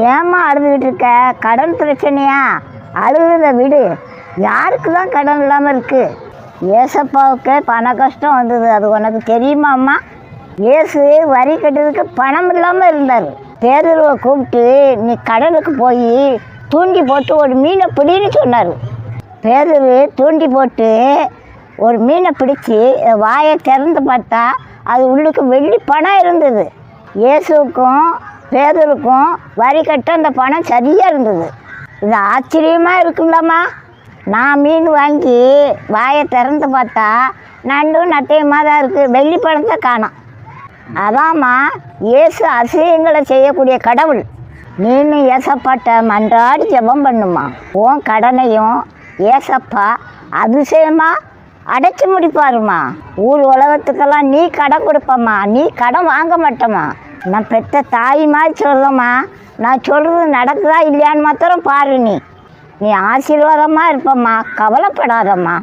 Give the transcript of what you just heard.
ஏம்மா அழுதுகிட்டு இருக்க? கடன் பிரச்சனையா? அழுகுத விடு. யாருக்கு தான் கடன் இல்லாமல் இருக்குது? ஏசப்பாவுக்கு பண கஷ்டம் வந்தது, அது உனக்கு தெரியுமாம்மா? ஏசு வரி கட்டுறதுக்கு பணம் இல்லாமல் இருந்தார். பேதுருவை கூப்பிட்டு நீ கடலுக்கு போய் தூண்டி போட்டு ஒரு மீனை பிடின்னு சொன்னார். பேதுரு தூண்டி போட்டு ஒரு மீனை பிடிச்சி வாயை திறந்து பார்த்தா அது உள்ளுக்கு வெள்ளி பணம் இருந்தது. இயேசுக்கும் பேதுருக்கும் வரி கட்ட அந்த பணம் சரியாக இருந்தது. இது ஆச்சரியமாக இருக்குல்லம்மா. நான் மீன் வாங்கி வாயை திறந்து பார்த்தா நண்டும் நட்டையமாக தான் இருக்குது, வெள்ளி பணத்தை காணோம். அதாம்மா இயேசு அதிசயங்களை செய்யக்கூடிய கடவுள். நீனு ஏசப்பாட்ட மன்றாடி ஜெபம் பண்ணுமா, உன் கடனையும் ஏசப்பா அதிசயமாக அடைச்சி முடிப்பாருமா. ஊர் உலகத்துக்கெல்லாம் நீ கடன் கொடுப்பம்மா, நீ கடன் வாங்க மாட்டேம்மா. நான் பெற்ற தாய் மாதிரி சொல்லம்மா. நான் சொல்கிறது நடக்குதா இல்லையான்னு மாத்திரம் பாரு. நீ ஆசீர்வாதமாக இருப்பம்மா, கவலைப்படாதம்மா.